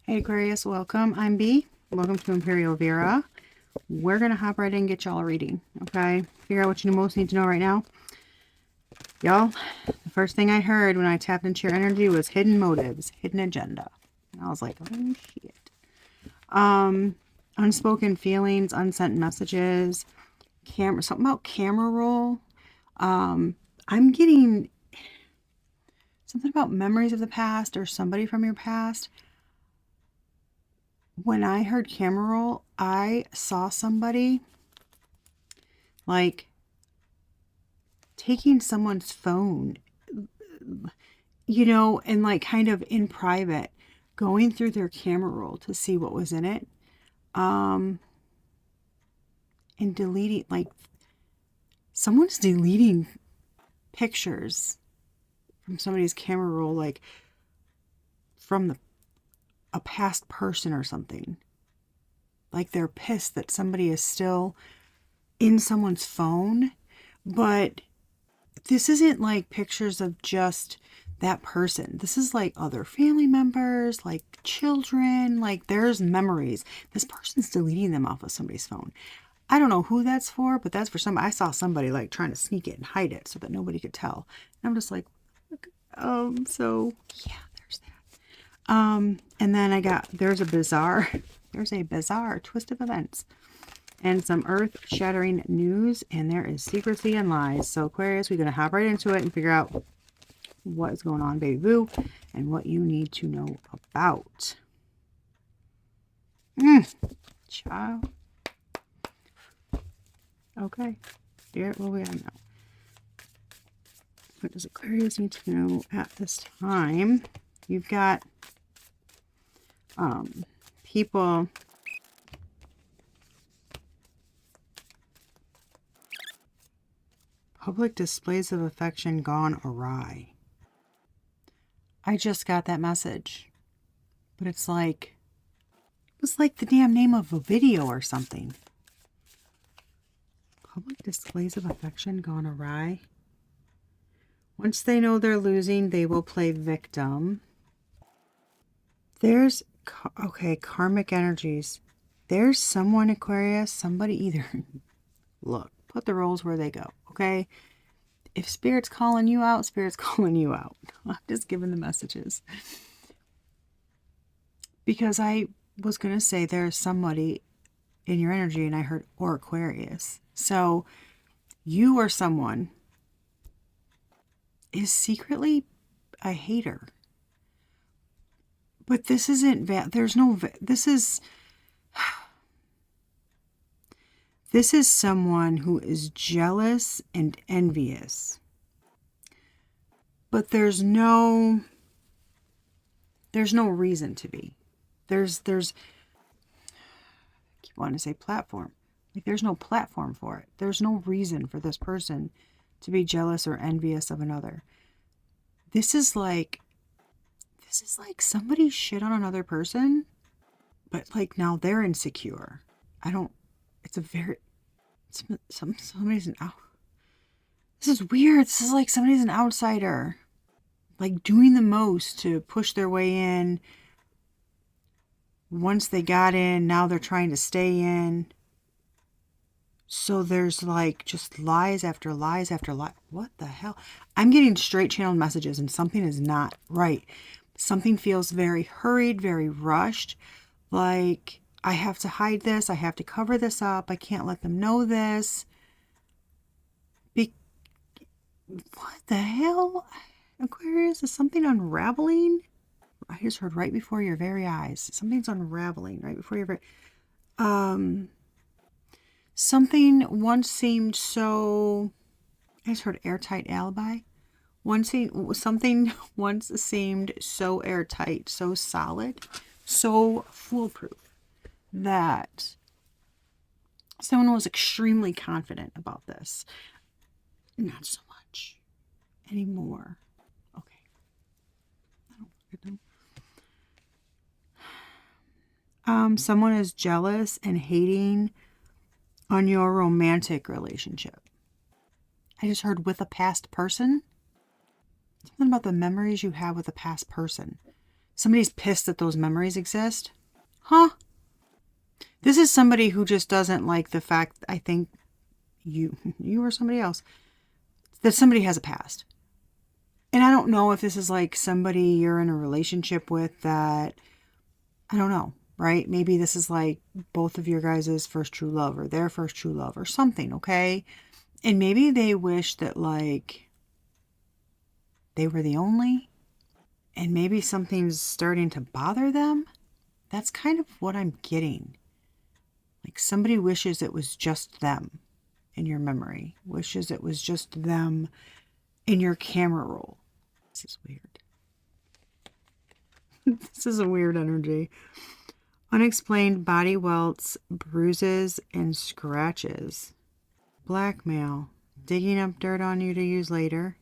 Hey Aquarius, welcome. I'm B. Welcome to EmpyrealVera. We're going to hop right in and get y'all a reading, okay? Figure out what you most need to know right now. Y'all, the first thing I heard when I tapped into your energy was hidden motives, hidden agenda. And I was like, oh shit. Unspoken feelings, unsent messages, something about camera roll. I'm getting something about memories of the past or somebody from your past. When I heard camera roll, I saw somebody like taking someone's phone, and like kind of in private, going through their camera roll to see what was in it. And deleting, like someone's deleting pictures from somebody's camera roll, like from a past person or something. Like they're pissed that somebody is still in someone's phone, but this isn't like pictures of just that person. This is like other family members, like children, like there's memories. This person's deleting them off of somebody's phone. I don't know who that's for, but that's for somebody. I saw somebody like trying to sneak it and hide it so that nobody could tell. And I'm just like, so yeah, there's that. And then there's a bizarre twist of events and some earth-shattering news, and there is secrecy and lies. So Aquarius, we're going to hop right into it and figure out what is going on, baby boo, and what you need to know about. Child. Okay. Spirit, what we have now? What does Aquarius need to know at this time? You've got people public displays of affection gone awry. I just got that message, but it was like the damn name of a video or something. Public displays of affection gone awry. Once they know they're losing, they will play victim. There's, okay, karmic energies. There's someone, Aquarius, somebody either, look, put the roles where they go, okay? If Spirit's calling you out, Spirit's calling you out. I'm just giving the messages. Because I was going to say there's somebody in your energy, and I heard, or Aquarius. So you or someone is secretly a hater. But this isn't, this is someone who is jealous and envious. But there's no reason to be. There's I keep wanting to say platform. Like there's no platform for it. There's no reason for this person to be jealous or envious of another. This is like somebody shit on another person, but like now they're insecure. Somebody's an out. This is weird. This is like somebody's an outsider, like doing the most to push their way in. Once they got in, now they're trying to stay in. So there's like just lies after lies after lies. What the hell? I'm getting straight channeled messages and something is not right. Something feels very hurried, very rushed. Like I have to hide this. I have to cover this up. I can't let them know this. What the hell? Aquarius, is something unraveling? I just heard right before your very eyes. Something's unraveling right before your very... Something once seemed so... I just heard airtight alibi. Something once seemed so airtight, so solid, so foolproof that someone was extremely confident about this. Not so much anymore. Okay. I don't fucking know. Someone is jealous and hating on your romantic relationship. I just heard with a past person. Something about the memories you have with a past person. Somebody's pissed that those memories exist. Huh? This is somebody who just doesn't like the fact, I think, you or somebody else, that somebody has a past. And I don't know if this is like somebody you're in a relationship with that, I don't know, right? Maybe this is like both of your guys' first true love or their first true love or something, okay? And maybe they wish that like they were the only, and maybe something's starting to bother them. That's kind of what I'm getting. Like somebody wishes it was just them in your memory, wishes it was just them in your camera roll. This is weird. This is a weird energy. Unexplained body welts, bruises, and scratches. Blackmail. Digging up dirt on you to use later.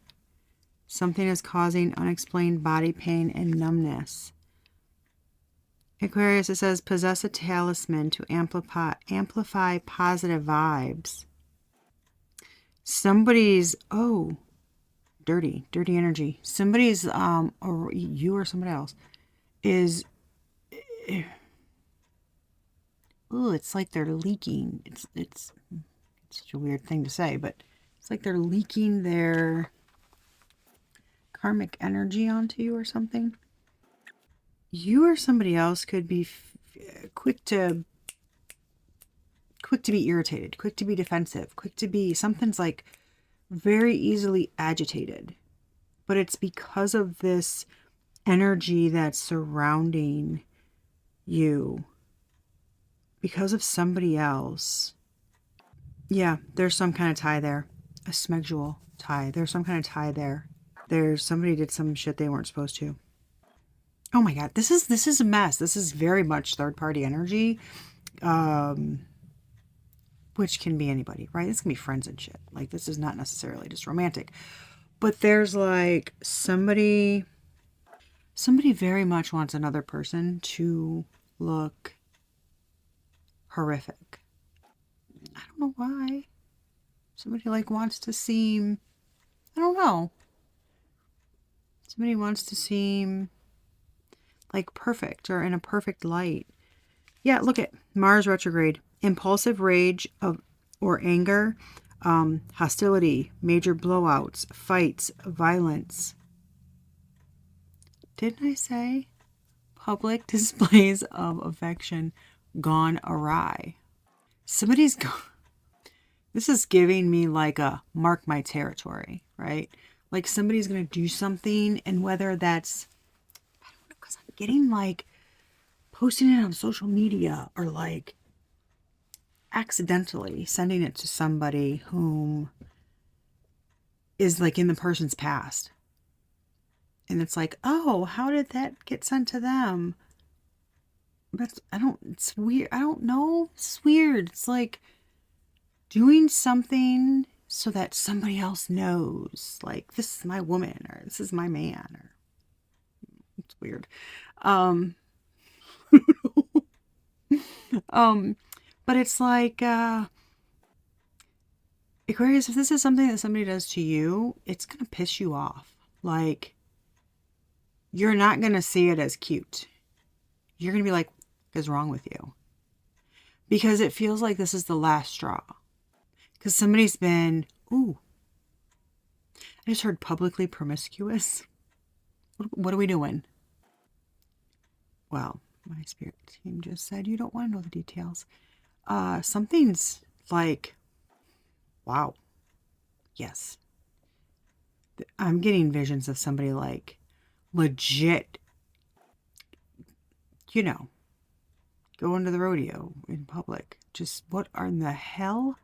Something is causing unexplained body pain and numbness. Aquarius, it says, possess a talisman to amplify positive vibes. Somebody's, dirty energy. Somebody's, or you or somebody else, is, it's like they're leaking. It's such a weird thing to say, but it's like they're leaking their karmic energy onto you or something. You or somebody else could be quick to be irritated, quick to be defensive, quick to be, something's like very easily agitated. But it's because of this energy that's surrounding you, because of somebody else. Yeah, there's some kind of tie there. A smexual tie. There's some kind of tie there. There's somebody did some shit they weren't supposed to. Oh my God, this is a mess. This is very much third party energy. Which can be anybody, right? This can be friends and shit. Like, this is not necessarily just romantic. But there's like somebody very much wants another person to look horrific. I don't know why. Somebody like wants to seem, I don't know. Somebody wants to seem like perfect or in a perfect light. Yeah, look at Mars retrograde. Impulsive rage or anger, hostility, major blowouts, fights, violence. Didn't I say public displays of affection gone awry? Somebody's gone. This is giving me like a mark my territory, right? Like somebody's going to do something, and whether that's, I don't know, because I'm getting like posting it on social media or like accidentally sending it to somebody whom is like in the person's past. And it's like, oh, how did that get sent to them? But it's weird. I don't know. It's weird. It's like doing something so that somebody else knows, like, this is my woman or this is my man, or it's weird. But it's like, Aquarius, if this is something that somebody does to you, it's going to piss you off. Like, you're not going to see it as cute. You're going to be like, what is wrong with you? Because it feels like this is the last straw. Because somebody's been, I just heard publicly promiscuous. What are we doing? Well, my spirit team just said you don't want to know the details. Something's like, wow. Yes. I'm getting visions of somebody like legit, going to the rodeo in public. Just what in the hell?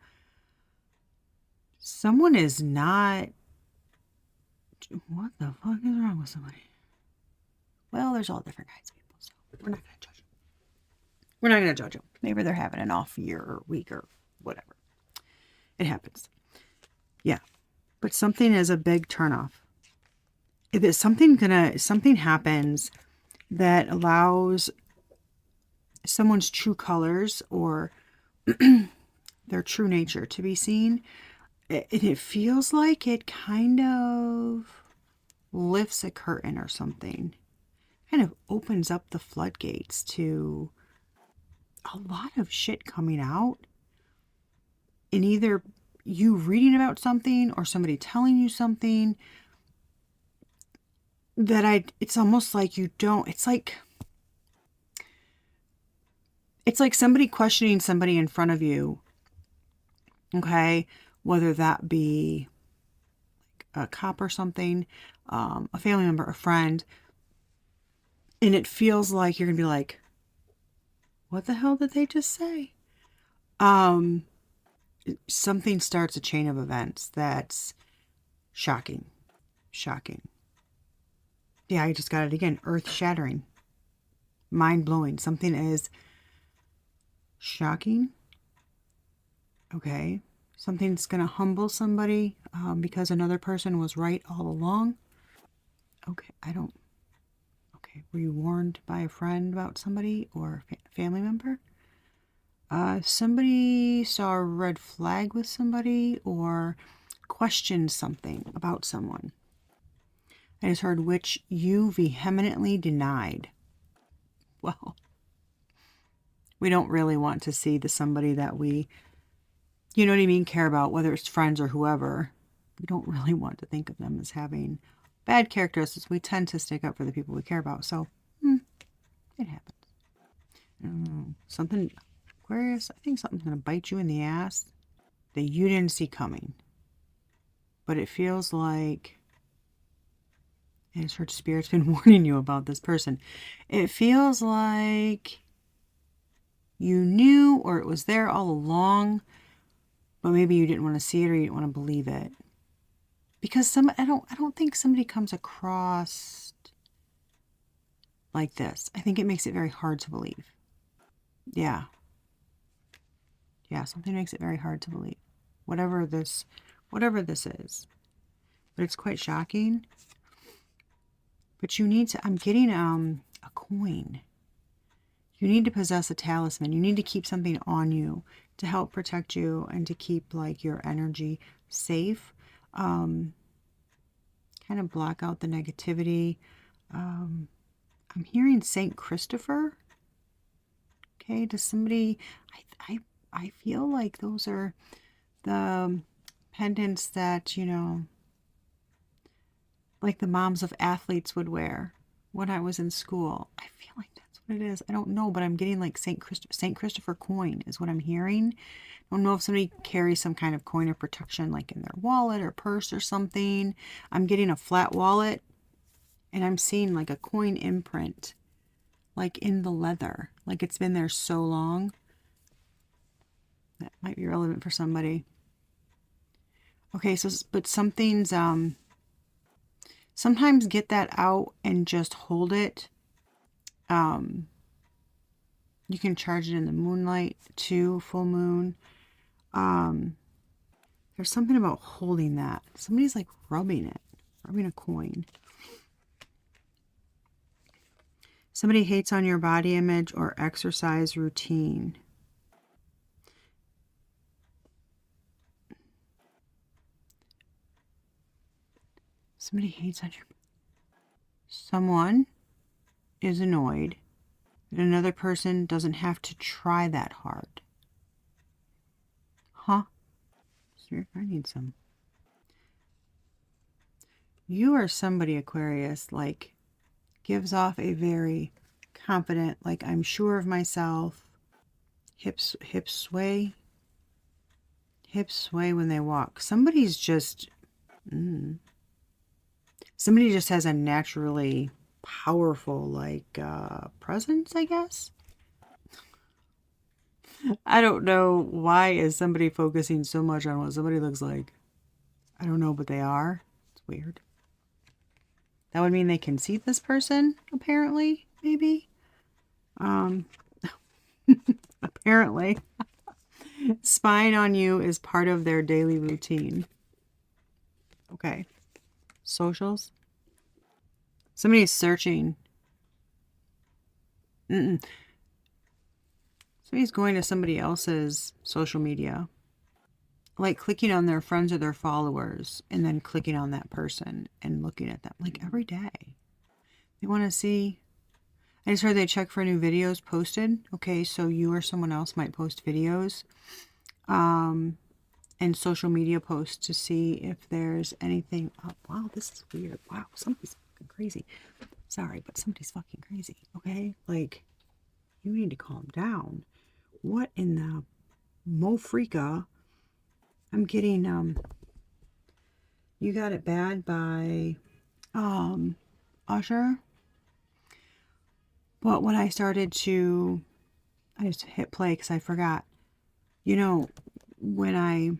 Someone is not, what the fuck is wrong with somebody? Well, there's all different kinds of people, so we're not going to judge them. We're not going to judge them. Maybe they're having an off year or week or whatever. It happens. Yeah. But something is a big turnoff. If it's something happens that allows someone's true colors or their true nature to be seen, it feels like it kind of lifts a curtain or something. kind of opens up the floodgates to a lot of shit coming out. And either you reading about something or somebody telling you something that it's almost like you don't, it's like somebody questioning somebody in front of you, okay? Whether that be a cop or something, a family member, a friend, and it feels like you're gonna be like, what the hell did they just say? Something starts a chain of events that's shocking. Yeah, I just got it again. Earth-shattering. Mind-blowing. Something is shocking. Okay. Something's going to humble somebody because another person was right all along. Okay, okay, were you warned by a friend about somebody or a family member? Somebody saw a red flag with somebody or questioned something about someone. I just heard which you vehemently denied. Well, we don't really want to see somebody that we, you know what I mean, care about, whether it's friends or whoever. We don't really want to think of them as having bad characteristics. We tend to stick up for the people we care about. So, it happens. Something, Aquarius, I think something's going to bite you in the ass that you didn't see coming. But it feels like, and it's heard Spirit's been warning you about this person. It feels like you knew or it was there all along, but maybe you didn't want to see it or you didn't want to believe it. Because I don't think somebody comes across like this. I think it makes it very hard to believe. Yeah. Yeah, something makes it very hard to believe. Whatever this is. But it's quite shocking. But you need to, I'm getting a coin. You need to possess a talisman. You need to keep something on you to help protect you and to keep like your energy safe. Kind of block out the negativity. I'm hearing Saint Christopher. Okay, does somebody, I feel like those are the pendants that, you know, like the moms of athletes would wear when I was in school. I feel like that's what it is. I don't know, but I'm getting like Saint Christopher coin is what I'm hearing. I don't know if somebody carries some kind of coin of protection like in their wallet or purse or something. I'm getting a flat wallet and I'm seeing like a coin imprint like in the leather, like it's been there so long. That might be relevant for somebody. Okay, so but something's sometimes get that out and just hold it. You can charge it in the moonlight too, full moon. There's something about holding that. Somebody's like rubbing it, rubbing a coin. Somebody hates on your body image or exercise routine. Somebody hates on your... Someone is annoyed that another person doesn't have to try that hard. Huh? Spirit, I need some. You are somebody, Aquarius, like gives off a very confident, like I'm sure of myself. Hips sway. Hips sway when they walk. Somebody's just... Somebody just has a naturally powerful, like, presence, I guess. I don't know why is somebody focusing so much on what somebody looks like. I don't know, but they are. It's weird. That would mean they can see this person, apparently, maybe. Apparently. Spying on you is part of their daily routine. Okay. Socials. Somebody's searching. Somebody's going to somebody else's social media. Like clicking on their friends or their followers and then clicking on that person and looking at them like every day. They want to see I just heard they check for new videos posted. Okay, so you or someone else might post videos and social media posts to see if there's anything up. Wow, this is weird. Wow, somebody's fucking crazy. Sorry, but somebody's fucking crazy. Okay, like, you need to calm down. What in the Mofrika? I'm getting You Got It Bad by Usher. But when I started to, I just hit play because I forgot. You know, when I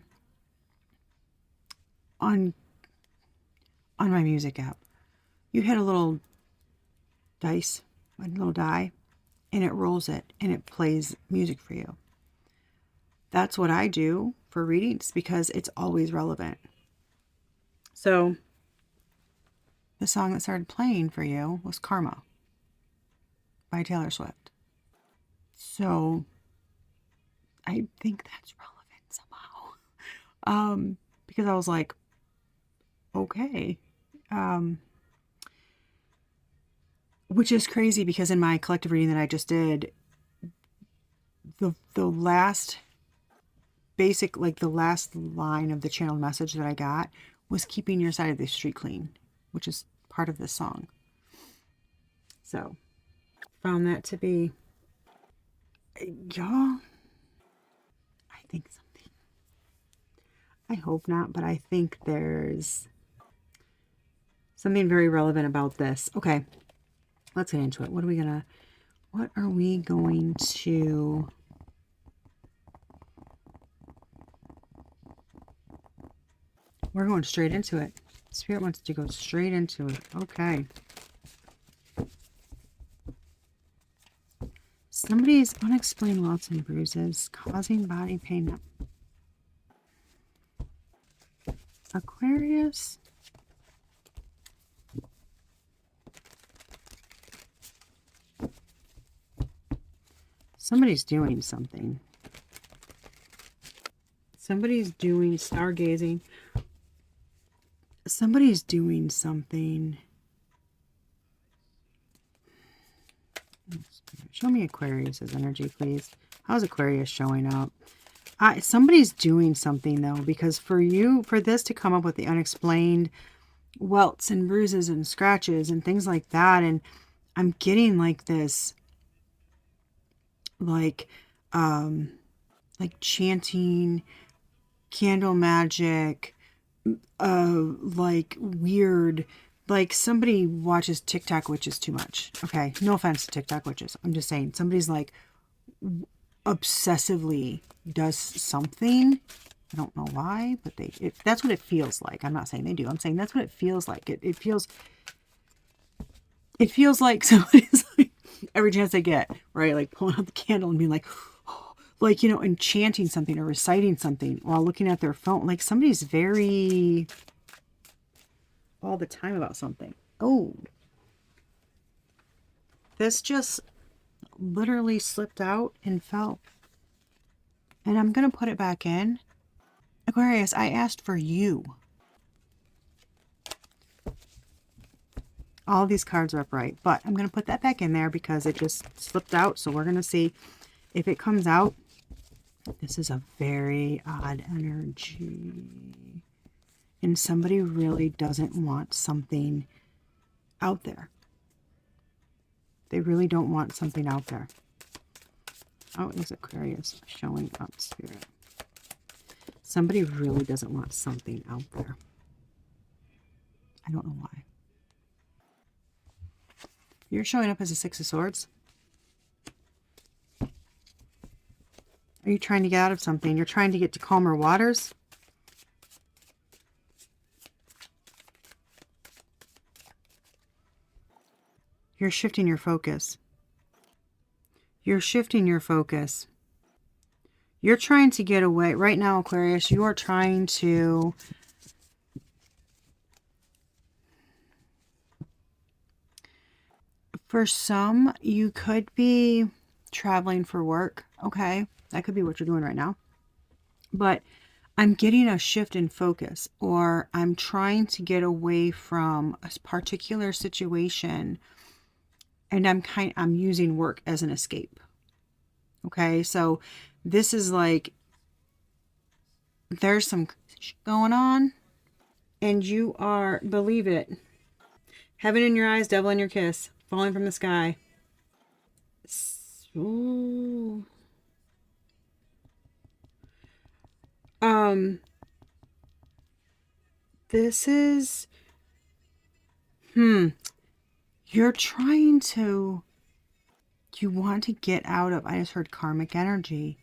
on my music app, you hit a little dice, a little die, and it rolls it and it plays music for you. That's what I do for readings because it's always relevant. So the song that started playing for you was Karma by Taylor Swift. So I think that's relevant somehow. Because I was like, okay. Which is crazy because in my collective reading that I just did, the last basic, like the last line of the channeled message that I got was keeping your side of the street clean, which is part of this song. So found that to be, y'all, I think something, I hope not, but I think there's something very relevant about this. Okay, let's get into it. What are we going to, we're going straight into it. Spirit wants to go straight into it. Okay. Somebody's unexplained welts and bruises causing body pain. Aquarius. Somebody's doing something. Somebody's doing stargazing. Somebody's doing something. Show me Aquarius's energy, please. How's Aquarius showing up? Somebody's doing something, though, because for this to come up with the unexplained welts and bruises and scratches and things like that, and I'm getting like this, like chanting, candle magic, like weird, like somebody watches TikTok witches too much. Okay, no offense to TikTok witches. I'm just saying somebody's like obsessively does something. I don't know why, but that's what it feels like. I'm not saying they do. I'm saying that's what it feels like. It feels like somebody's like, every chance they get, right? Like pulling out the candle and being like, oh, like, you know, and chanting something or reciting something while looking at their phone. Like somebody's very all the time about something. Oh, this just literally slipped out and fell. And I'm going to put it back in. Aquarius, I asked for you. All these cards are upright, but I'm going to put that back in there because it just slipped out. So we're going to see if it comes out. This is a very odd energy. And somebody really doesn't want something out there. They really don't want something out there. How is Aquarius showing up, Spirit? Somebody really doesn't want something out there. I don't know why. You're showing up as a Six of Swords. Are you trying to get out of something? You're trying to get to calmer waters? You're shifting your focus. You're shifting your focus. You're trying to get away. Right now, Aquarius, you are trying to... For some, you could be traveling for work. Okay, that could be what you're doing right now. But I'm getting a shift in focus, or I'm trying to get away from a particular situation And I'm using work as an escape. Okay, so this is like, there's some going on, and you are, believe it, heaven in your eyes, devil in your kiss, falling from the sky. Ooh. This is, you're trying to, you want to get out of, I just heard karmic energy.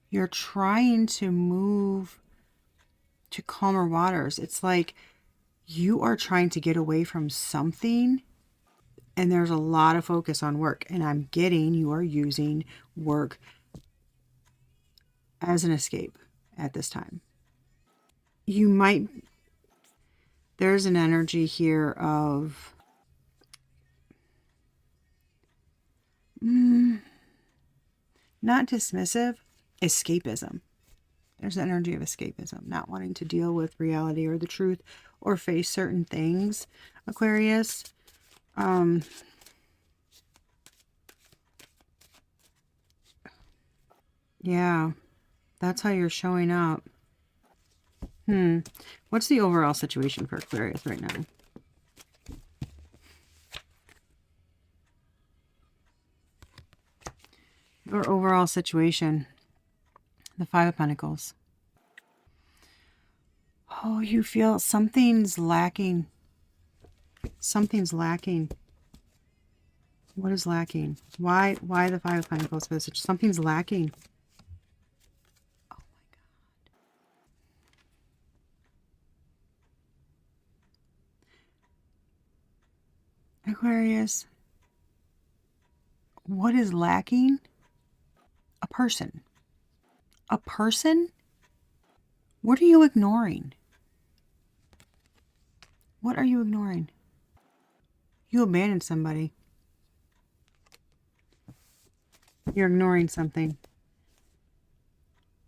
You're trying to move to calmer waters. It's like you are trying to get away from something, and there's a lot of focus on work. And I'm getting you are using work as an escape at this time. You might, there's an energy here of not dismissive, escapism. There's an energy of escapism, not wanting to deal with reality or the truth or face certain things, Aquarius. Yeah, that's how you're showing up. What's the overall situation for Aquarius right now? Your overall situation. The Five of Pentacles. Oh, you feel something's lacking. Something's lacking. What is lacking? Why the Five of Pentacles message? Something's lacking. Oh my God. Aquarius. What is lacking? A person. A person? What are you ignoring? What are you ignoring? You abandoned somebody. You're ignoring something.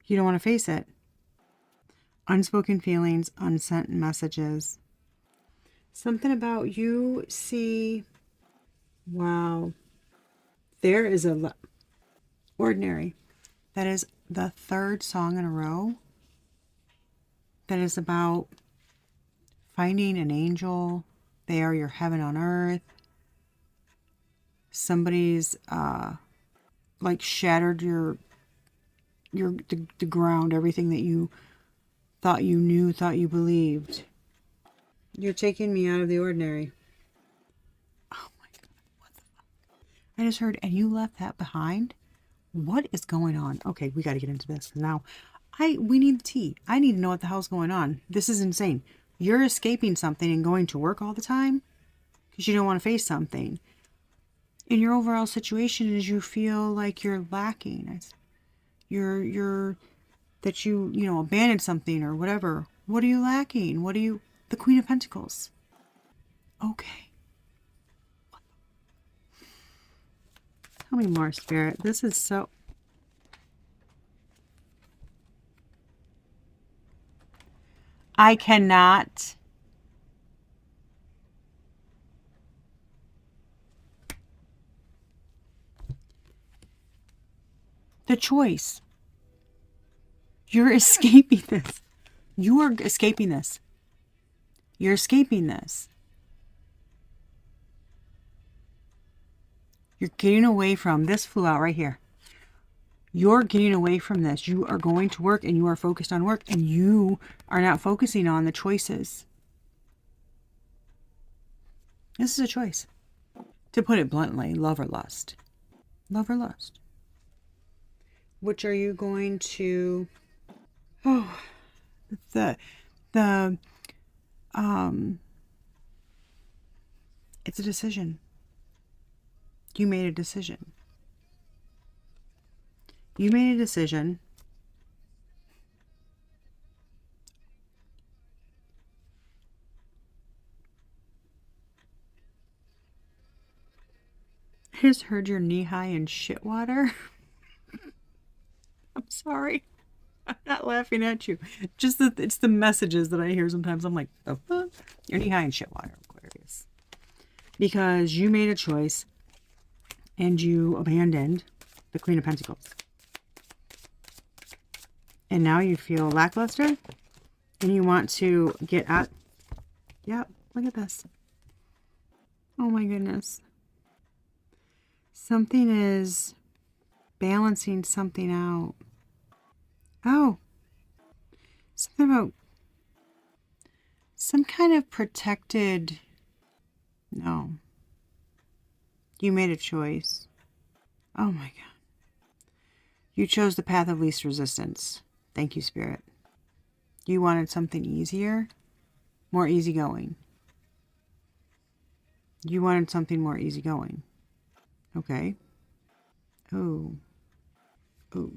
You don't want to face it. Unspoken feelings, unsent messages. Something about you see. Wow. There is a ordinary. That is the third song in a row that is about finding an angel. They are your heaven on earth. Somebody's like shattered the ground, everything that you thought you knew, thought you believed. You're taking me out of the ordinary. Oh my God, what the fuck? I just heard, and you left that behind? What is going on? Okay, we got to get into this now. We need the tea. I need to know what the hell's going on. This is insane. You're escaping something and going to work all the time because you don't want to face something. And your overall situation is you feel like you're lacking. You're that you abandoned something or whatever. What are you lacking? The Queen of Pentacles. Okay. Tell me more, Spirit. This is so... I cannot... The choice. You're escaping this. You are escaping this. You're escaping this. You're getting away from... This flew out right here. You're getting away from this. You are going to work and you are focused on work and you are not focusing on the choices. This is a choice. To put it bluntly, love or lust. Love or lust. Which are you going to... Oh, it's a decision. You made a decision. You made a decision. I just heard you're knee-high in shit water. I'm sorry. I'm not laughing at you. Just that it's the messages that I hear sometimes. I'm like, the fuck? You're knee-high in shit water, Aquarius. Because you made a choice and you abandoned the Queen of Pentacles. And now you feel lackluster and you want to get at, yep, look at this. Oh my goodness. Something is balancing something out. Oh, something about some kind of protected, no. You made a choice. Oh my God. You chose the path of least resistance. Thank you, Spirit. You wanted something easier, more easygoing. You wanted something more easygoing. Okay. Oh. Oh.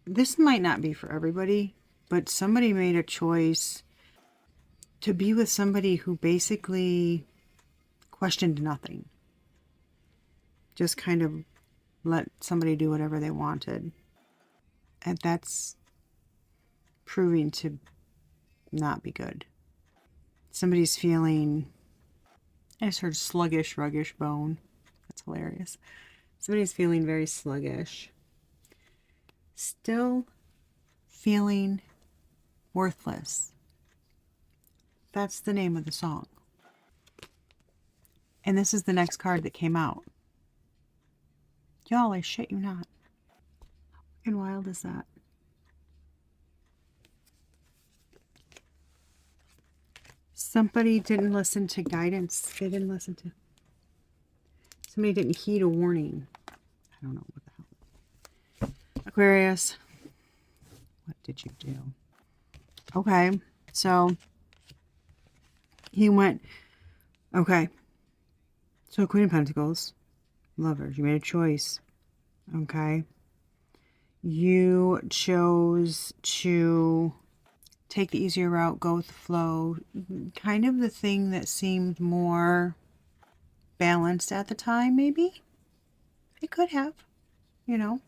This might not be for everybody, but somebody made a choice to be with somebody who basically questioned nothing. Just kind of let somebody do whatever they wanted. And that's proving to not be good. Somebody's feeling, I just heard sluggish, ruggish bone. That's hilarious. Somebody's feeling very sluggish. Still feeling worthless. That's the name of the song. And this is the next card that came out. Y'all, I shit you not. How fucking wild is that? Somebody didn't listen to guidance. They didn't listen to... Somebody didn't heed a warning. I don't know what the hell. Aquarius. What did you do? Okay. So, he went... Okay. So, Queen of Pentacles. Lovers. You made a choice. Okay. You chose to take the easier route, go with the flow. Kind of the thing that seemed more balanced at the time, maybe. It could have, you know.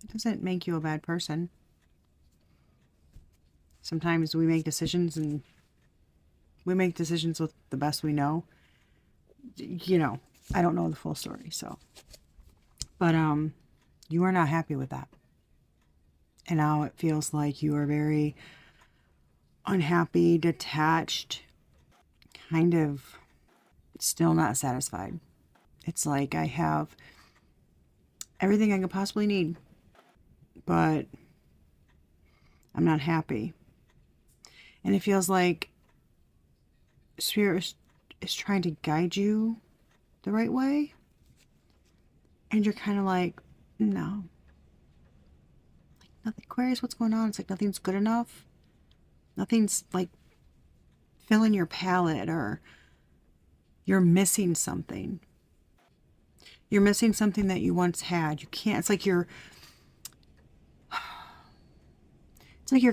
It doesn't make you a bad person. Sometimes we make decisions and we make decisions with the best we know. You know, I don't know the full story, so. But you are not happy with that. And now it feels like you are very unhappy, detached, kind of still not satisfied. It's like I have everything I could possibly need, but I'm not happy. And it feels like Spirit is trying to guide you the right way. And you're kind of like, no. Like nothing. Aquarius, what's going on? It's like nothing's good enough. Nothing's like filling your palate, or you're missing something. You're missing something that you once had. You can't, it's like you're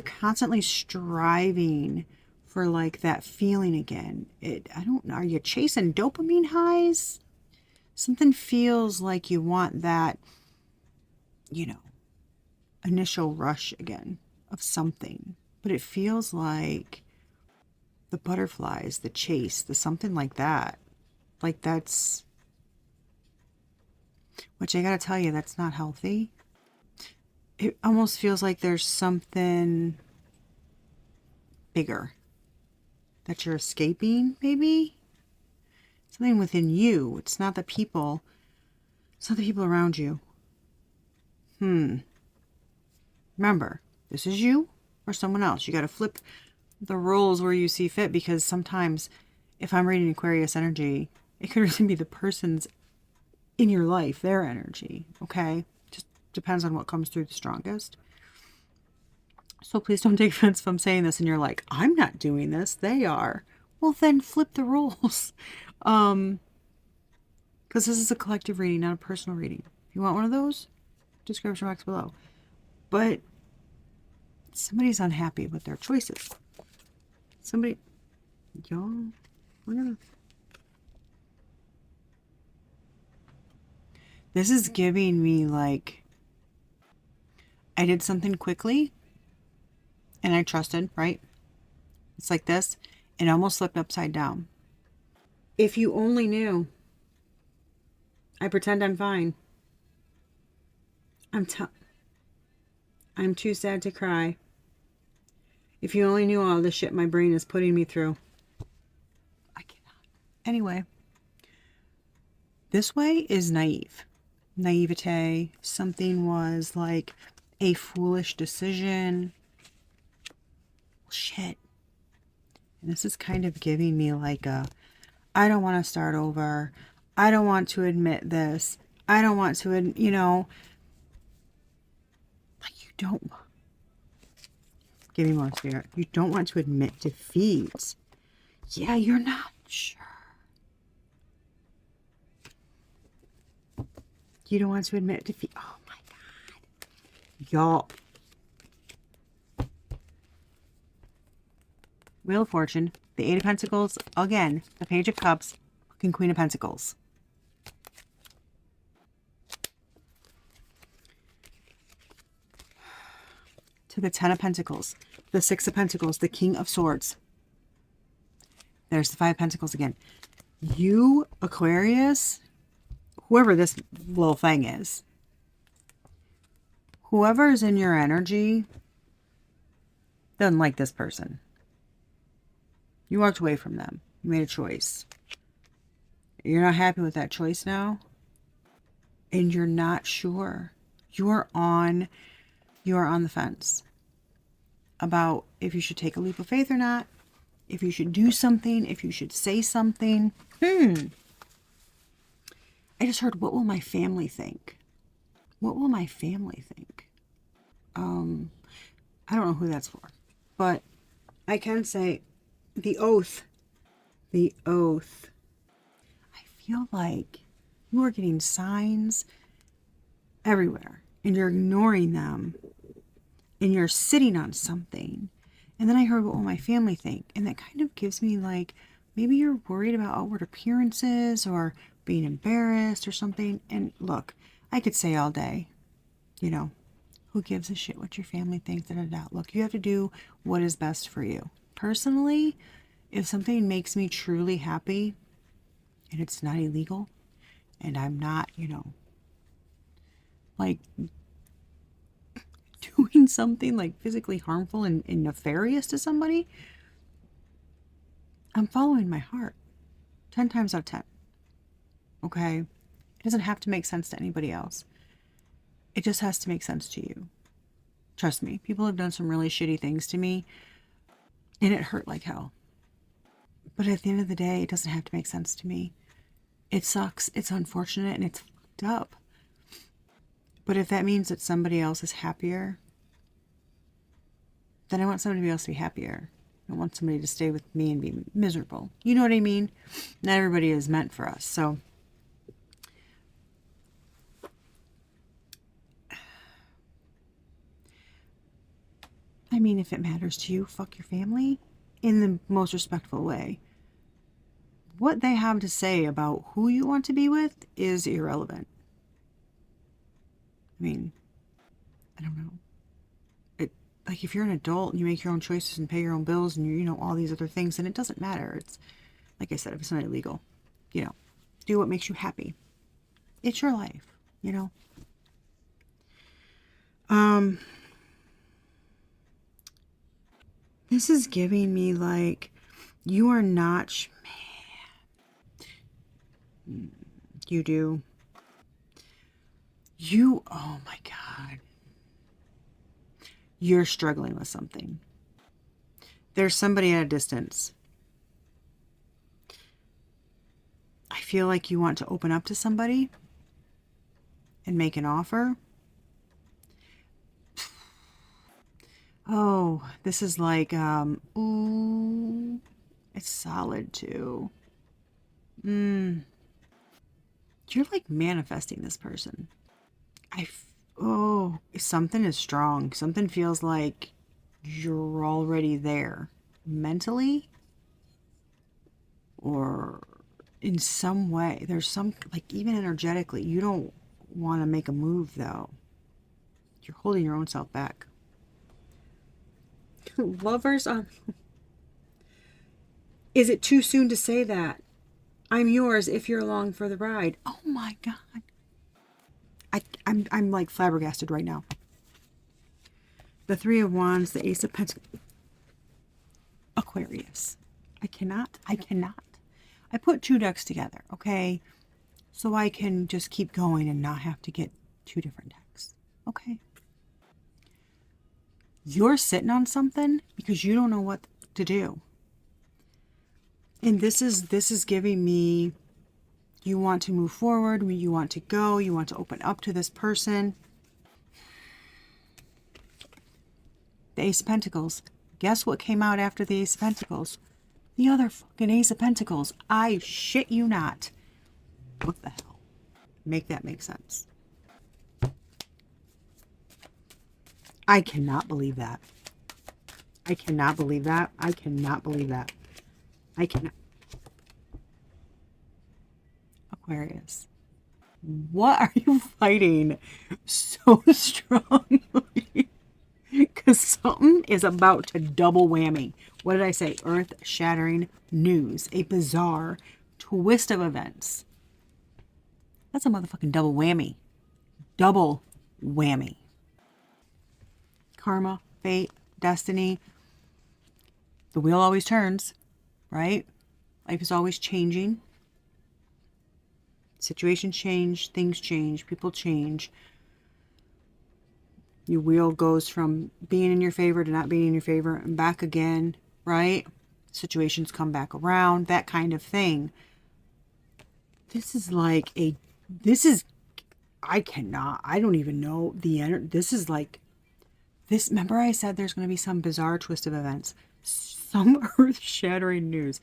constantly striving for like that feeling again. I don't know. Are you chasing dopamine highs? Something feels like you want that, you know, initial rush again of something. But it feels like the butterflies, the chase, the something like that. Like that's, which I gotta tell you, that's not healthy. It almost feels like there's something bigger that you're escaping, maybe? Something within you. It's not the people. It's not the people around you. Remember, this is you or someone else. You got to flip the roles where you see fit, because sometimes if I'm reading Aquarius energy, it could really be the person's in your life, their energy, okay? Just depends on what comes through the strongest. So please don't take offense if I'm saying this and you're like, I'm not doing this, they are. Well, then flip the roles. Because this is a collective reading, not a personal reading. If you want one of those, description box below. But somebody's unhappy with their choices. Somebody, y'all, we're gonna... This is giving me like, I did something quickly and I trusted, right? It's like this. It almost flipped upside down. If you only knew I pretend I'm fine. I'm too sad to cry. If you only knew all the shit my brain is putting me through. I cannot. Anyway, this way is naive. Naivete. Something was like a foolish decision. Shit. And this is kind of giving me like a, I don't want to start over. I don't want to admit this. I don't want to, you know, like you don't. Give me more, Spirit. You don't want to admit defeat. Yeah, you're not sure. You don't want to admit defeat. Oh my God. Y'all. Wheel of Fortune. The Eight of Pentacles. Again, the Page of Cups. And Queen of Pentacles. To the Ten of Pentacles. The Six of Pentacles. The King of Swords. There's the Five of Pentacles again. You, Aquarius, whoever this little thing is, whoever is in your energy doesn't like this person. You walked away from them. You made a choice. You're not happy with that choice now. And you're not sure. You're on the fence about if you should take a leap of faith or not. If you should do something. If you should say something. I just heard, what will my family think? What will my family think? I don't know who that's for. But I can say the oath. The oath. I feel like you are getting signs everywhere. And you're ignoring them. And you're sitting on something. And then I heard, what will my family think? And that kind of gives me like, maybe you're worried about outward appearances or being embarrassed or something. And look, I could say all day, you know, who gives a shit what your family thinks? Look, you have to do what is best for you. Personally, if something makes me truly happy and it's not illegal and I'm not, you know, like doing something like physically harmful and nefarious to somebody, I'm following my heart 10 times out of 10. Okay? It doesn't have to make sense to anybody else. It just has to make sense to you. Trust me, people have done some really shitty things to me, and it hurt like hell. But at the end of the day, it doesn't have to make sense to me. It sucks, it's unfortunate, and it's fucked up. But if that means that somebody else is happier, then I want somebody else to be happier. I want somebody to stay with me and be miserable. You know what I mean? Not everybody is meant for us. So I mean, if it matters to you, fuck your family in the most respectful way. What they have to say about who you want to be with is irrelevant. I mean, I don't know. Like if you're an adult and you make your own choices and pay your own bills and you know, all these other things, then it doesn't matter. It's like I said, if it's not illegal, you know, do what makes you happy. It's your life, you know. This is giving me like, you are not, man. You do. Oh my God. You're struggling with something. There's somebody at a distance. I feel like you want to open up to somebody and make an offer. Oh, this is like, ooh, it's solid too. You're like manifesting this person. Oh, something is strong. Something feels like you're already there mentally or in some way. There's some, like even energetically, you don't want to make a move though. You're holding your own self back. Lovers on. Is it too soon to say that? I'm yours if you're along for the ride. Oh my God. I'm like flabbergasted right now. The Three of Wands, the Ace of Pentacles. Aquarius. I cannot. I put 2 decks together, okay? So I can just keep going and not have to get 2 different decks. Okay. You're sitting on something because you don't know what to do. And this is giving me, you want to move forward, you want to go, you want to open up to this person. The Ace of Pentacles. Guess what came out after the Ace of Pentacles? The other fucking Ace of Pentacles. I shit you not. What the hell? Make that make sense. I cannot believe that. I cannot believe that. I cannot believe that. I cannot. Aquarius. What are you fighting so strongly? Because something is about to double whammy. What did I say? Earth-shattering news. A bizarre twist of events. That's a motherfucking double whammy. Double whammy. Karma, fate, destiny. The wheel always turns, right? Life is always changing. Situations change, things change, people change. Your wheel goes from being in your favor to not being in your favor and back again, right? Situations come back around, that kind of thing. This is like I don't even know the energy. This is like, remember I said there's going to be some bizarre twist of events, some earth-shattering news.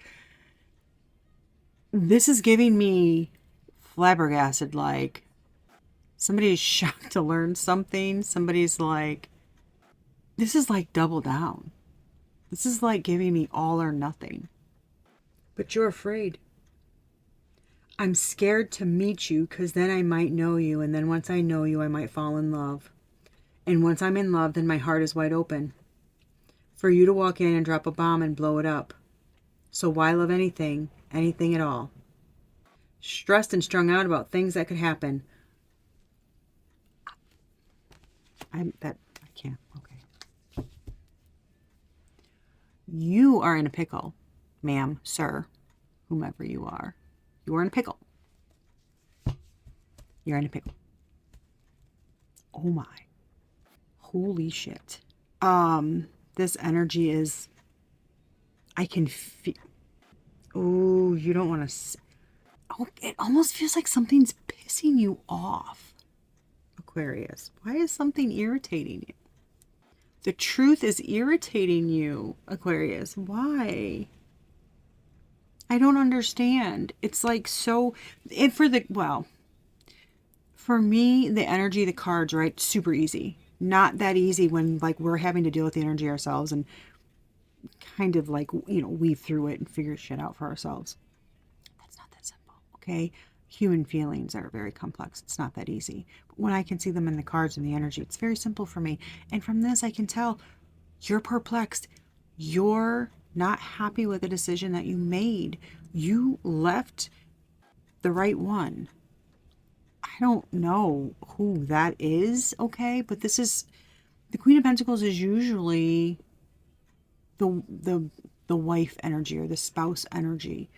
This is giving me flabbergasted, like, somebody's shocked to learn something. Somebody's like, this is like double down. This is like giving me all or nothing. But you're afraid. I'm scared to meet you because then I might know you. And then once I know you, I might fall in love. And once I'm in love, then my heart is wide open for you to walk in and drop a bomb and blow it up. So why love anything at all? Stressed and strung out about things that could happen. I can't. Okay. You are in a pickle, ma'am, sir, whomever you are. You are in a pickle. You're in a pickle. Oh my. Holy shit. This energy is, I can feel, oh, you don't want to, oh, it almost feels like something's pissing you off, Aquarius. Why is something irritating you? The truth is irritating you, Aquarius. Why? I don't understand. It's like so, for me, the energy, the cards, right? Super easy. Not that easy when like we're having to deal with the energy ourselves and kind of like, weave through it and figure shit out for ourselves. That's not that simple, okay? Human feelings are very complex. It's not that easy. But when I can see them in the cards and the energy, it's very simple for me. And from this, I can tell you're perplexed. You're not happy with the decision that you made. You left the right one. I don't know who that is, okay? But this is, the Queen of Pentacles is usually the wife energy or the spouse energy.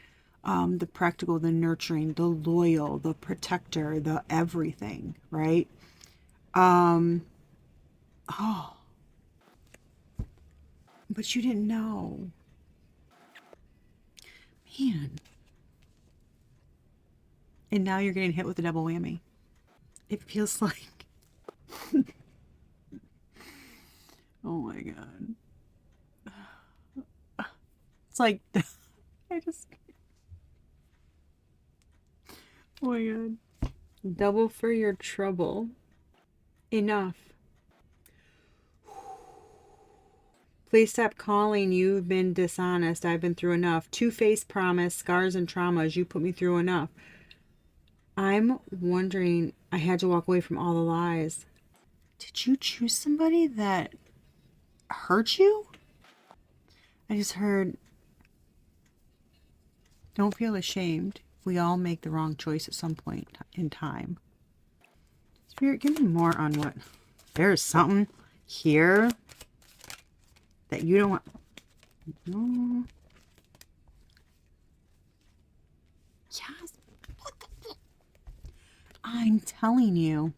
The practical, the nurturing, the loyal, the protector, the everything, right? Oh. But you didn't know. Man. And now you're getting hit with a double whammy. It feels like... oh my God. It's like... oh my God. Double for your trouble. Enough. Please stop calling. You've been dishonest. I've been through enough. Two-faced promise, scars and traumas. You put me through enough. I'm wondering, I had to walk away from all the lies. Did you choose somebody that hurt you? I just heard, don't feel ashamed. We all make the wrong choice at some point in time. Spirit, give me more on what... There's something here that you don't want... No. Yes. I'm telling you.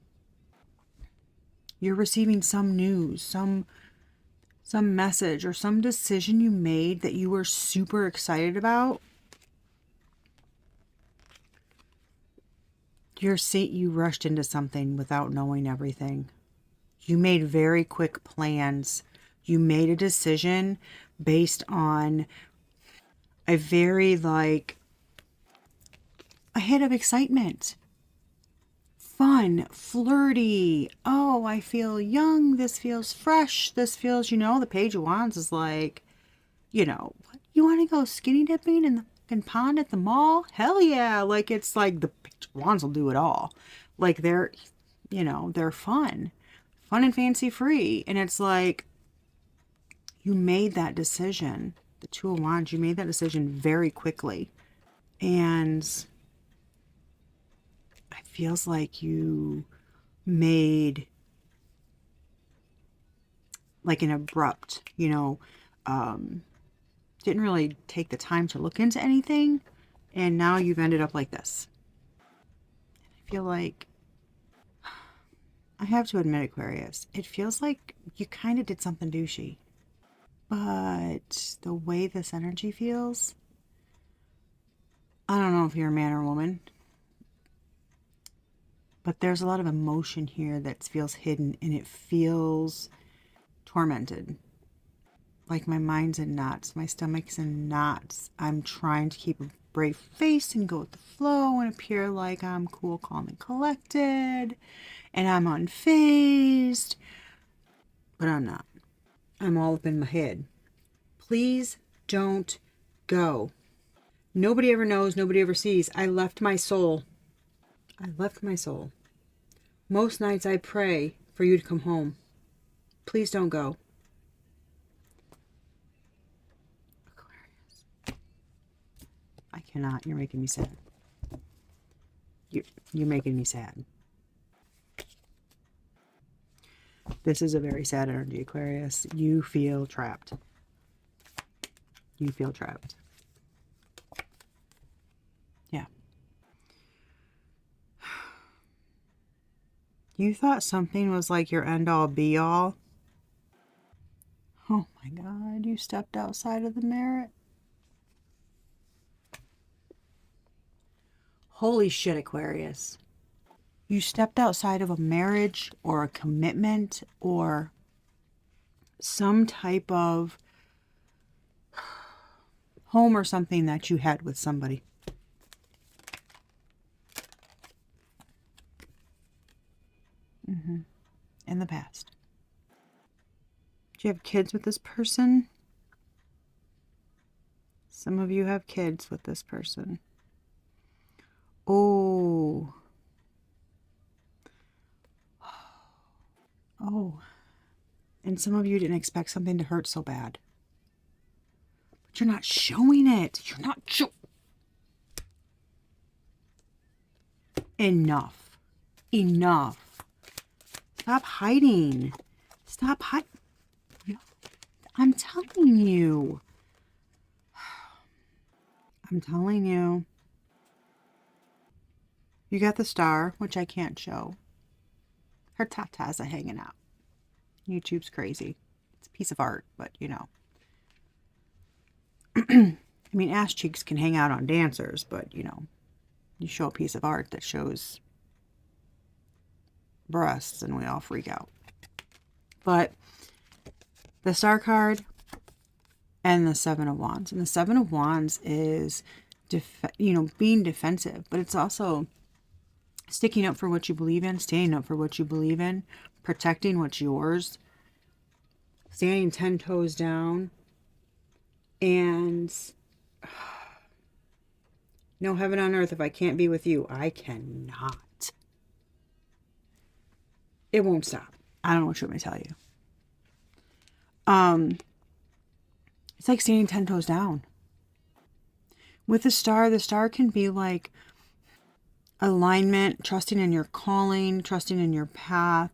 You're receiving some news, some message or some decision you made that you were super excited about. You rushed into something without knowing everything. You made very quick plans. You made a decision based on a very a hit of excitement. Fun, flirty. Oh, I feel young. This feels fresh. This feels, the Page of Wands is like, you want to go skinny dipping in the fucking pond at the mall? Hell yeah. Like, it's like the Page of Wands will do it all. Like, they're fun. Fun and fancy free. And it's like, you made that decision. The Two of Wands, you made that decision very quickly. And it feels like you made like an abrupt, didn't really take the time to look into anything. And now you've ended up like this. I feel like, I have to admit, Aquarius, it feels like you kind of did something douchey. But the way this energy feels, I don't know if you're a man or a woman, but there's a lot of emotion here that feels hidden, and it feels tormented. Like my mind's in knots, my stomach's in knots. I'm trying to keep a brave face and go with the flow and appear like I'm cool, calm, and collected, and I'm unfazed, but I'm not. I'm all up in my head. Please don't go. Nobody ever knows, nobody ever sees. I left my soul. I left my soul. Most nights I pray for you to come home. Please don't go. Aquarius. I cannot. You're making me sad. You're making me sad. This is a very sad energy, Aquarius. You feel trapped. You feel trapped. Yeah. You thought something was like your end-all be-all. Oh my God, you stepped outside of the merit. Holy shit, Aquarius. You stepped outside of a marriage or a commitment or some type of home or something that you had with somebody. In the past. Do you have kids with this person? Some of you have kids with this person. Oh. Oh. And some of you didn't expect something to hurt so bad. But you're not showing it. You're not Enough. Enough. Stop hiding. Stop hiding. I'm telling you. I'm telling you. You got the star, which I can't show. Her tatas are hanging out. YouTube's crazy. It's a piece of art, but I mean, ass cheeks can hang out on dancers, but you show a piece of art that shows breasts and we all freak out. But the Star card and the Seven of Wands. And the Seven of Wands is, being defensive, but it's also sticking up for what you believe in, standing up for what you believe in, protecting what's yours, standing 10 toes down, and no heaven on earth if I can't be with you. I cannot. It won't stop. I don't know what you want me to tell you. It's like standing 10 toes down. With the star can be like alignment, trusting in your calling, trusting in your path,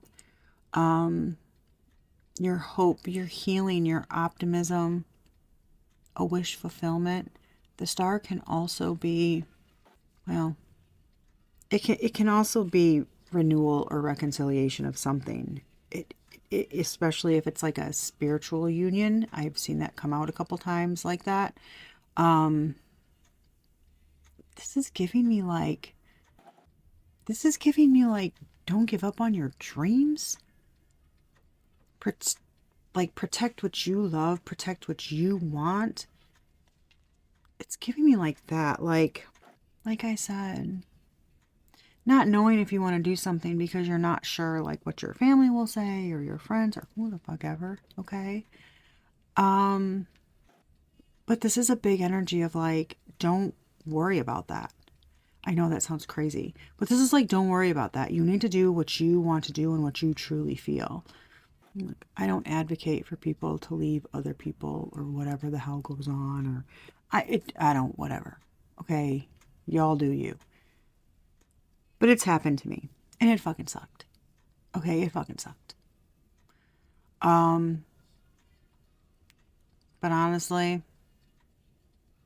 your hope, your healing, your optimism, a wish fulfillment. The star can also be, well, it can also be renewal or reconciliation of something. Especially if it's like a spiritual union. I've seen that come out a couple times like that. This is giving me like, don't give up on your dreams. Protect what you love, protect what you want. It's giving me like that, like I said, not knowing if you want to do something because you're not sure like what your family will say or your friends or who the fuck ever, okay? But this is a big energy of like, don't worry about that. I know that sounds crazy, but this is like, don't worry about that. You need to do what you want to do and what you truly feel. Like, I don't advocate for people to leave other people or whatever the hell goes on, or I don't, whatever. Okay, y'all do you. But it's happened to me, and it fucking sucked. Okay, it fucking sucked. But honestly,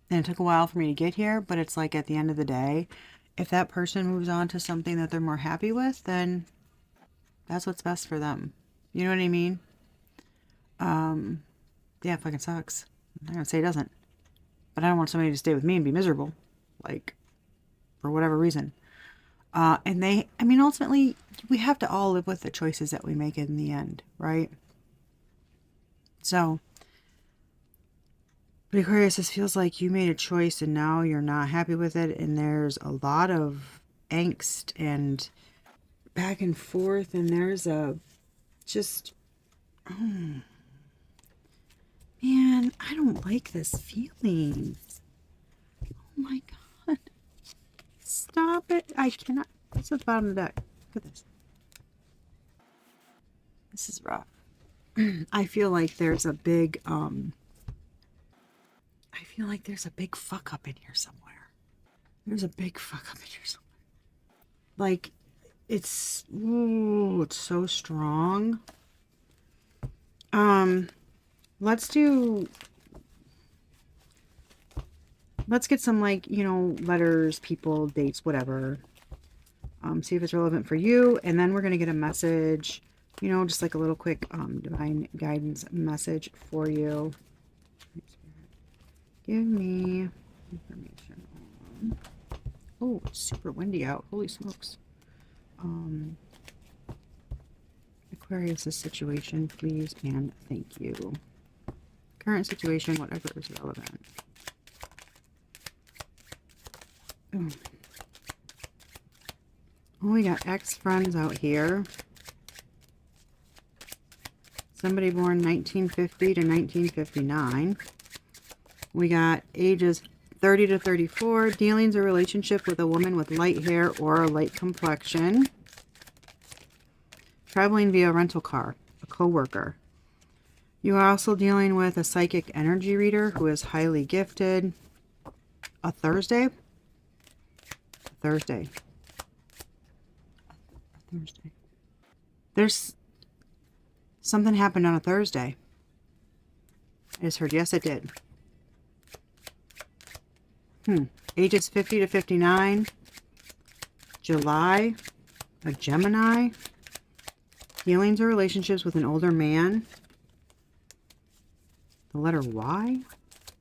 and it took a while for me to get here, but it's like at the end of the day, if that person moves on to something that they're more happy with, then that's what's best for them. You know what I mean? Yeah, it fucking sucks. I'm not gonna say it doesn't. But I don't want somebody to stay with me and be miserable. Like, for whatever reason. Ultimately, we have to all live with the choices that we make in the end, right? So, but Aquarius, this feels like you made a choice and now you're not happy with it, and there's a lot of angst and back and forth, and there's a just, oh, man, I don't like this feeling. Oh my God. Stop it. I cannot. What's at the bottom of the deck? Look at this. This is rough. I feel like there's a big, fuck up in here somewhere. There's a big fuck up in here somewhere. Like, it's so strong. Let's get some, like, letters, people, dates, whatever. See if it's relevant for you. And then we're going to get a message, just like a little quick divine guidance message for you. Give me information on... Oh, it's super windy out. Holy smokes. Aquarius' situation, please, and thank you. Current situation, whatever is relevant. Oh, we got ex-friends out here. Somebody born 1950 to 1959. We got ages 30 to 34. Dealings or relationship with a woman with light hair or a light complexion. Traveling via rental car. A co-worker. You are also dealing with a psychic energy reader who is highly gifted. A Thursday. Thursday. There's something happened on a Thursday. I just heard, yes, it did. Ages 50 to 59. July. A Gemini. Dealings or relationships with an older man. The letter Y.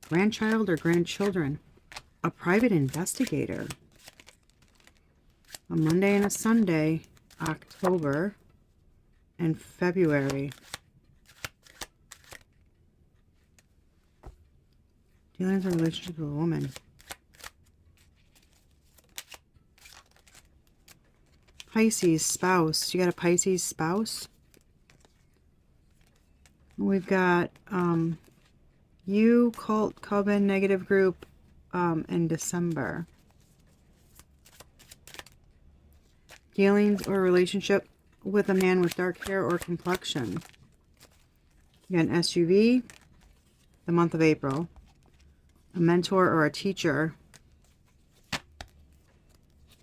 Grandchild or grandchildren. A private investigator. A Monday and a Sunday. October and February. Dealings or relationships with a woman. Pisces spouse. You got a Pisces spouse? We've got you, cult, coven, negative group in December. Dealings or relationship with a man with dark hair or complexion. You got an SUV, the month of April. A mentor or a teacher,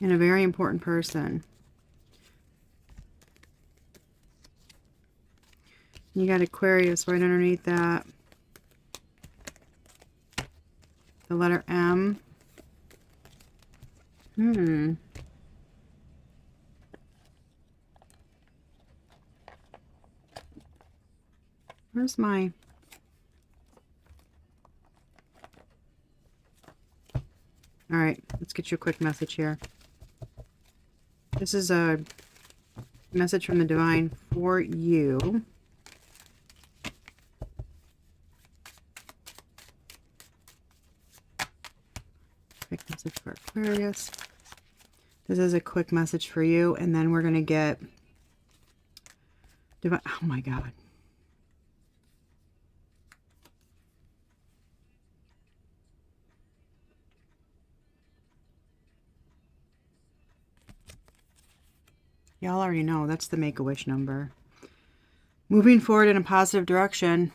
And a very important person. You got Aquarius right underneath that. The letter M. Where's my... Alright, let's get you a quick message here. This is a message from the divine for you. Quick message for Aquarius. This is a quick message for you, and then we're going to get divine... Oh my God. Y'all already know that's the Make-A-Wish number. Moving forward in a positive direction.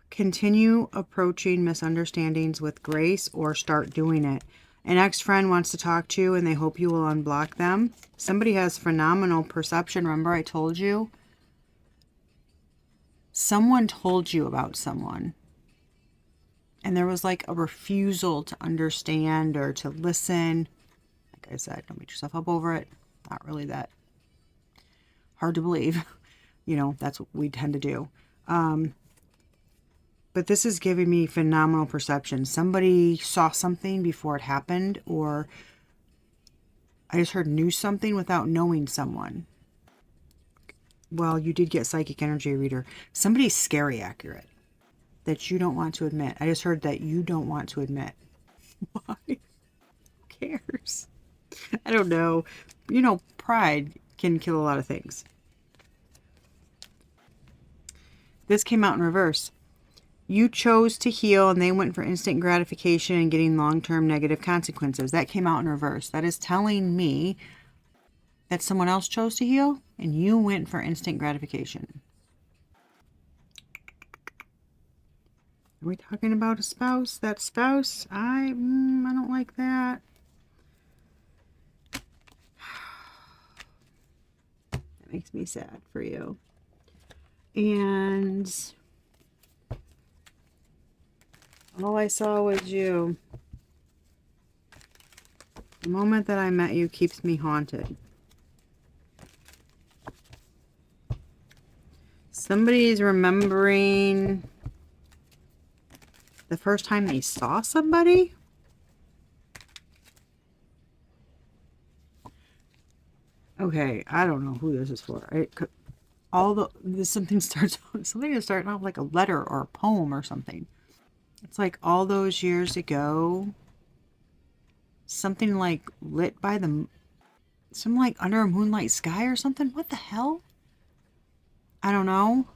Continue approaching misunderstandings with grace or start doing it. An ex-friend wants to talk to you and they hope you will unblock them. Somebody has phenomenal perception. Remember I told you? Someone told you about someone. And there was like a refusal to understand or to listen. Like I said, don't beat yourself up over it. Not really that hard to believe. You know, that's what we tend to do. But this is giving me phenomenal perception. Somebody saw something before it happened, or I just heard knew something without knowing someone. Well, you did get psychic energy reader. Somebody's scary accurate that you don't want to admit. I just heard that you don't want to admit. Why? Who cares? I don't know. You know, pride can kill a lot of things. This came out in reverse. You chose to heal and they went for instant gratification and getting long-term negative consequences. That came out in reverse. That is telling me that someone else chose to heal and you went for instant gratification. Are we talking about a spouse? That spouse? I don't like that. That makes me sad for you. And all I saw was you. The moment that I met you keeps me haunted. Somebody's remembering the first time they saw somebody. Okay, I don't know who this is for. Something is starting off like a letter or a poem or something. It's like all those years ago, something like lit by some like under a moonlight sky or something. What the hell? I don't know.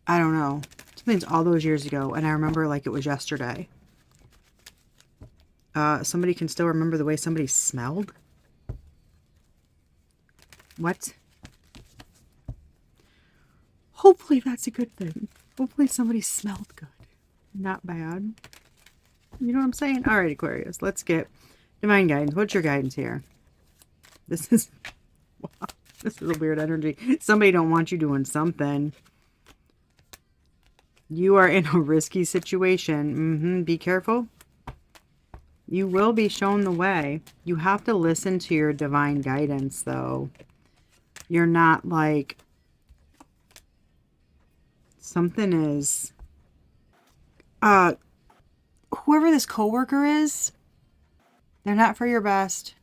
I don't know. Something's all those years ago, and I remember like it was yesterday. Somebody can still remember the way somebody smelled. What? Hopefully that's a good thing. Hopefully somebody smelled good. Not bad. You know what I'm saying? All right, Aquarius. Let's get divine guidance. What's your guidance here? This is... Wow, this is a weird energy. Somebody don't want you doing something. You are in a risky situation. Be careful. You will be shown the way. You have to listen to your divine guidance, though. You're not like... Something is... whoever this coworker is, they're not for your best.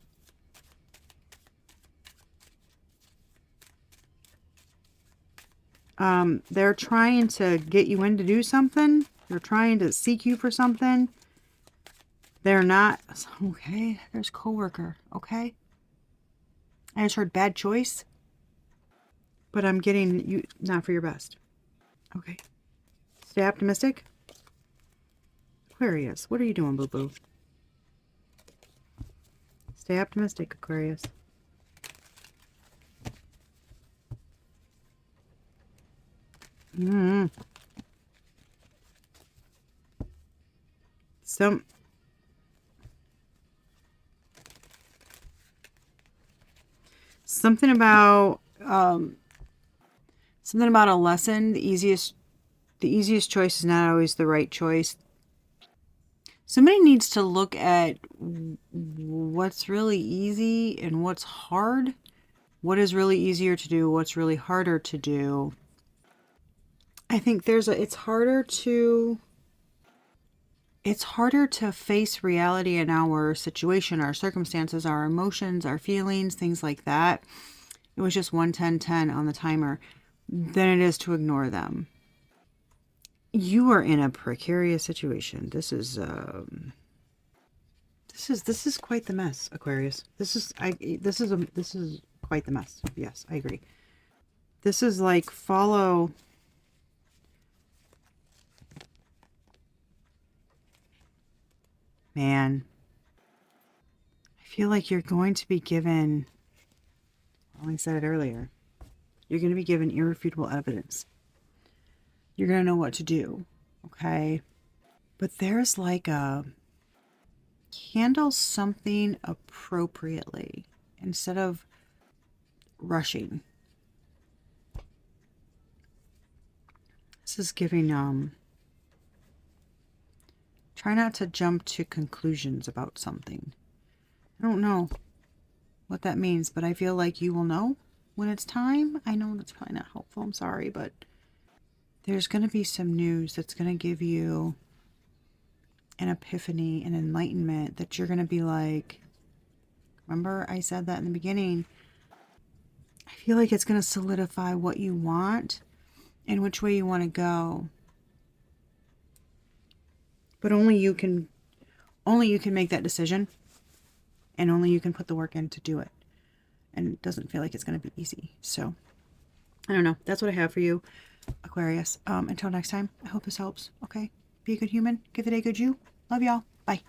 They're trying to get you in to do something. They're trying to seek you for something. They're not... Okay, there's coworker. Okay. I just heard bad choice. But I'm getting you not for your best. Okay. Stay optimistic. Aquarius, what are you doing, boo-boo? Stay optimistic, Aquarius. Something about a lesson. The easiest choice is not always the right choice. Somebody needs to look at what's really easy and what's hard. What is really easier to do, what's really harder to do. I think it's harder to face reality in our situation, our circumstances, our emotions, our feelings, things like that. It was just 1-10-10 on the timer. Than it is to ignore them. You are in a precarious situation. This is quite the mess, Aquarius. This is quite the mess. Yes, I agree. This is like follow. Man, I feel like you're going to be given, well, I said it earlier, you're going to be given irrefutable evidence. You're going to know what to do, okay? But there's like a handle something appropriately instead of rushing. This is giving, try not to jump to conclusions about something. I don't know what that means, but I feel like you will know when it's time. I know that's probably not helpful. I'm sorry, but there's going to be some news that's going to give you an epiphany, an enlightenment that you're going to be like, remember I said that in the beginning. I feel like it's going to solidify what you want and which way you want to go. But only you can make that decision, and only you can put the work in to do it. And it doesn't feel like it's going to be easy. So, I don't know. That's what I have for you, Aquarius. Until next time, I hope this helps. Okay? Be a good human. Give the day a good you. Love y'all. Bye.